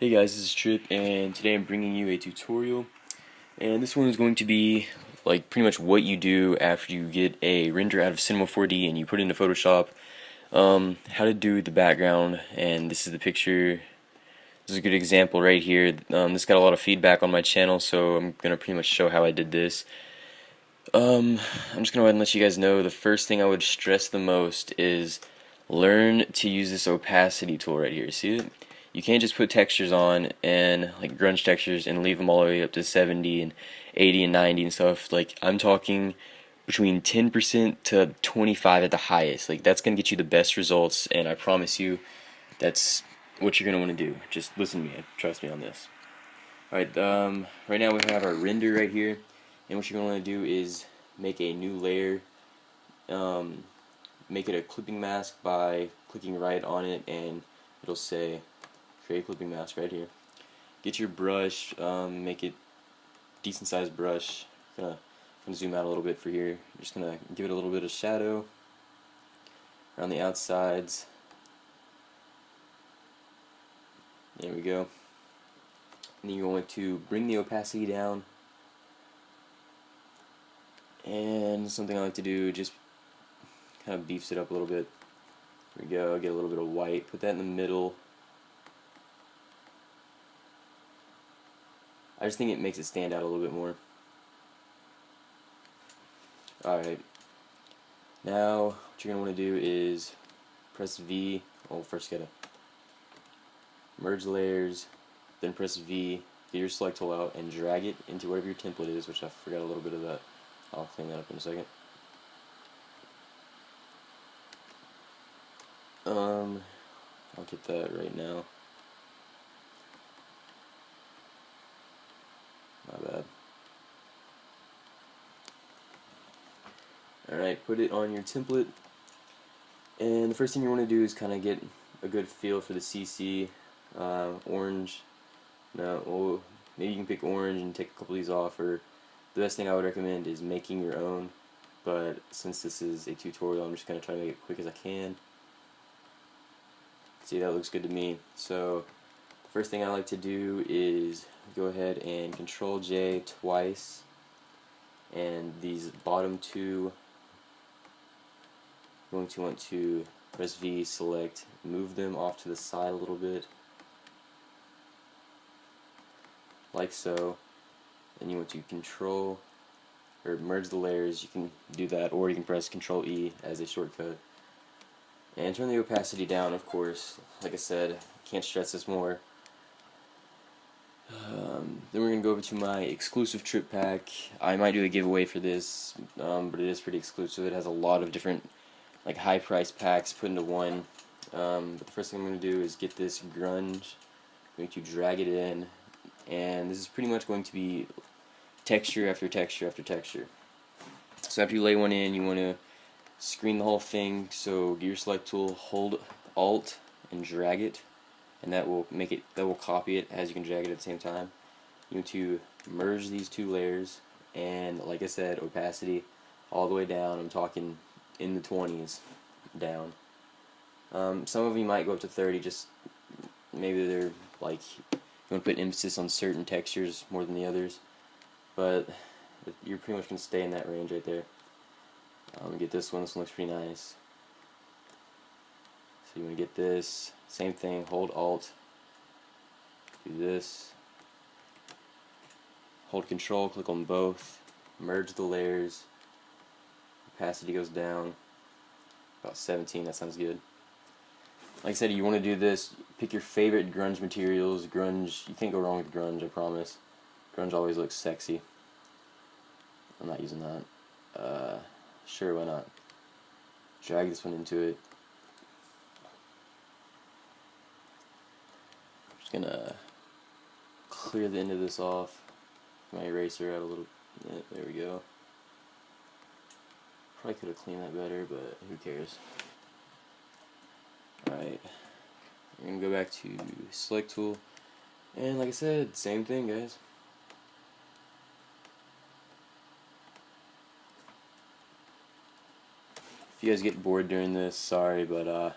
Hey guys, this is Trip, and today I'm bringing you a tutorial, and this one is going to be like pretty much what you do after you get a render out of Cinema 4D and you put it into Photoshop, how to do the background, and this is the picture. This is a good example right here. This got a lot of feedback on my channel, so I'm gonna pretty much show how I did this. I'm just gonna go ahead and let you guys know the first thing I would stress the most is learn to use this opacity tool right here. See it? You can't just put textures on and like grunge textures and leave them all the way up to 70 and 80 and 90 and stuff. Like I'm talking between 10% to 25 at the highest. Like that's gonna get you the best results, and I promise you that's what you're gonna want to do. Just listen to me, trust me on this. Alright, right now we have our render right here, and what you're going to want to do is make a new layer, make it a clipping mask by clicking right on it, and it'll say create clipping mask right here. Get your brush, make it decent sized brush. I'm gonna zoom out a little bit for here. I'm just gonna give it a little bit of shadow around the outsides. There we go. And then you're going to bring the opacity down, and something I like to do just kind of beefs it up a little bit. There we go, get a little bit of white, put that in the middle. I just think it makes it stand out a little bit more. Alright, now what you're going to want to do is press V. Well, first gotta merge layers, then press V, get your select tool out, and drag it into whatever your template is, which I forgot a little bit of that. I'll clean that up in a second. I'll get that right now. My bad. Alright, put it on your template, and the first thing you want to do is kind of get a good feel for the CC. Orange. No, well, maybe you can pick orange and take a couple of these off, or the best thing I would recommend is making your own, but since this is a tutorial, I'm just going to try to make it quick as I can. See, that looks good to me. So the first thing I like to do is go ahead and Control J twice, and these bottom two, you're going to want to press V, select, move them off to the side a little bit, like so. Then you want to control or merge the layers. You can do that, or you can press Control E as a shortcut. And turn the opacity down, of course. Like I said, can't stress this more. Then we're going to go over to my exclusive trip pack. I might do a giveaway for this, but it is pretty exclusive. It has a lot of different like high price packs put into one. But the first thing I'm going to do is get this grunge. I'm going to drag it in, and this is pretty much going to be texture after texture after texture. So after you lay one in, you want to screen the whole thing. So get your select tool, hold Alt, and drag it, and that will copy it as you can drag it at the same time. You want to merge these two layers, and like I said, opacity all the way down. I'm talking in the 20s down. Some of you might go up to 30, just maybe they're like you want to put emphasis on certain textures more than the others, but you're pretty much going to stay in that range right there. Get this one. This one looks pretty nice. So you want to get this, same thing, hold Alt, do this, hold Control, click on both, merge the layers, opacity goes down, about 17, that sounds good. Like I said, you want to do this, pick your favorite grunge materials. Grunge, you can't go wrong with grunge, I promise. Grunge always looks sexy. I'm not using that. Sure, why not? Drag this one into it. Just gonna clear the end of this off. My eraser out a little. Yeah, there we go. Probably could have cleaned that better, but who cares? Alright, we're gonna go back to select tool, and like I said, same thing, guys. If you guys get bored during this, sorry, but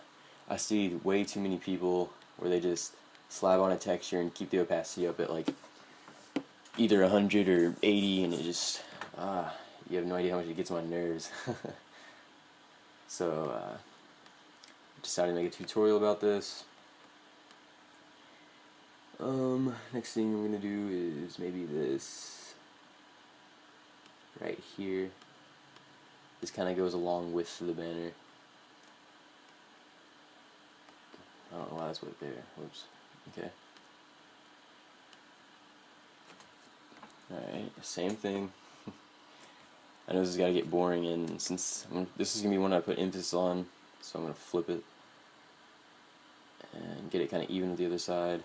I see way too many people where they just slap on a texture and keep the opacity up at like either 100 or 80, and it just you have no idea how much it gets on my nerves. So decided to make a tutorial about this. Next thing I'm gonna do is maybe this right here. This kind of goes along with the banner. I don't know why that's what there. Whoops. Okay. Alright, same thing. I know this has got to get boring, and since this is going to be one I put emphasis on, so I'm going to flip it and get it kind of even with the other side.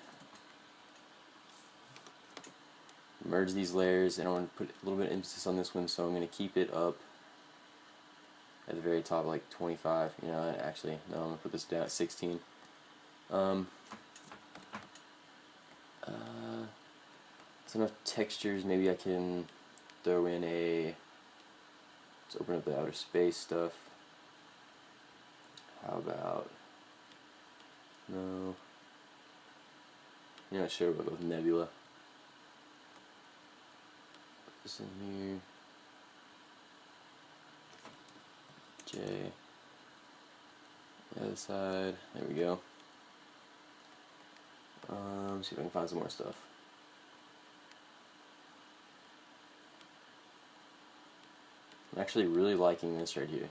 Merge these layers, and I want to put a little bit of emphasis on this one, so I'm going to keep it up at the very top, like 25. You know, actually, no, I'm going to put this down at 16. It's enough textures. Maybe I can throw in a. Let's open up the outer space stuff. How about? No. You're not sure, we'll go with Nebula. Put this in here. J. The other side. There we go. See if I can find some more stuff. I'm actually really liking this right here.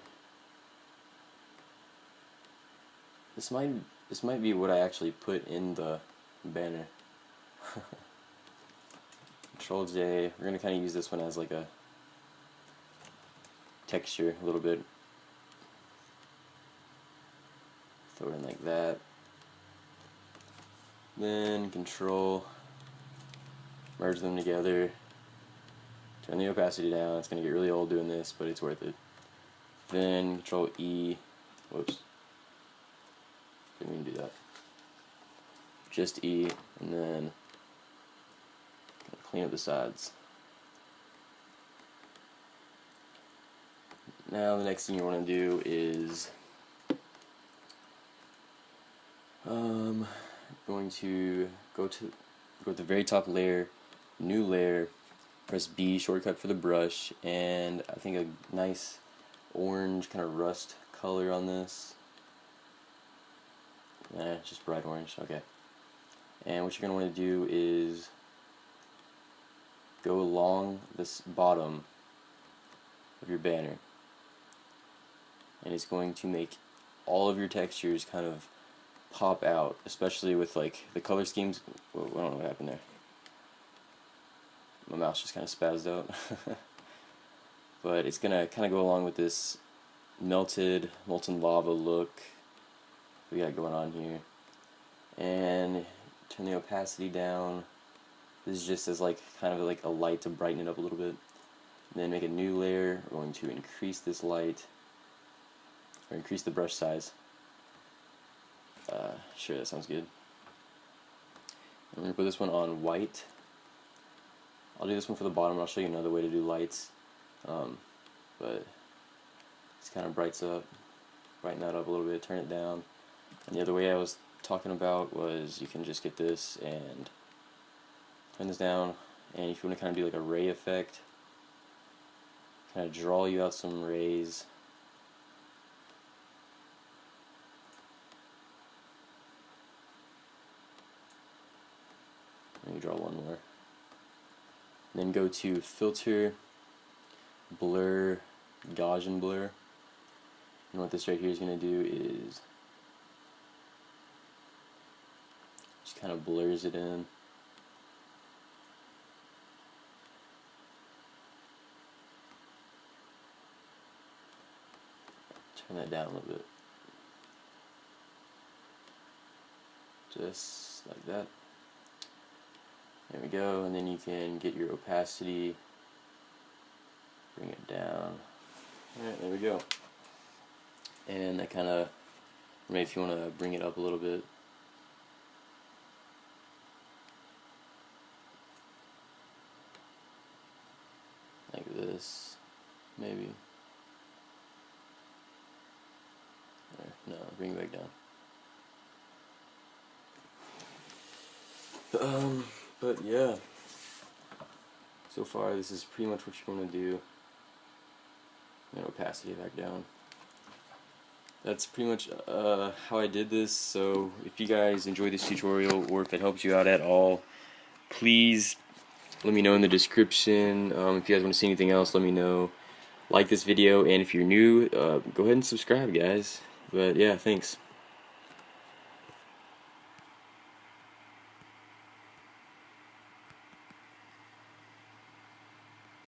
This might be what I actually put in the banner. Control J. We're gonna kind of use this one as like a texture a little bit. Throw it in like that. Then Control. Merge them together. Turn the opacity down. It's going to get really old doing this, but it's worth it. Then Control E. Whoops. Didn't mean to do that. Just E, and then clean up the sides. Now the next thing you want to do is going to go to the very top layer, new layer. Press B, shortcut for the brush, and I think a nice orange kind of rust color on this. Just bright orange, okay. And what you're going to want to do is go along this bottom of your banner, and it's going to make all of your textures kind of pop out, especially with like the color schemes. Whoa, I don't know what happened there. My mouse just kind of spazzed out. But it's going to kind of go along with this molten lava look we got going on here. And turn the opacity down. This is just as like kind of like a light to brighten it up a little bit. And then make a new layer. We're going to increase this light, or increase the brush size. Sure, that sounds good. I'm going to put this one on white. I'll do this one for the bottom, and I'll show you another way to do lights. But this kind of brighten that up a little bit, turn it down. And the other way I was talking about was you can just get this and turn this down, and if you want to kind of do like a ray effect, kind of draw you out some rays. Let me draw one more. Then go to Filter, Blur, Gaussian Blur. And what this right here is going to do is just kind of blurs it in. Turn that down a little bit. Just like that. There we go, and then you can get your opacity, bring it down. Alright, there we go. And that kind of, maybe if you want to bring it up a little bit. Like this, maybe. No, bring it back down. But yeah, so far this is pretty much what you want to do. And opacity back down. That's pretty much how I did this. So if you guys enjoyed this tutorial, or if it helps you out at all, please let me know in the description. If you guys want to see anything else, let me know. Like this video, and if you're new, go ahead and subscribe, guys. But yeah, thanks.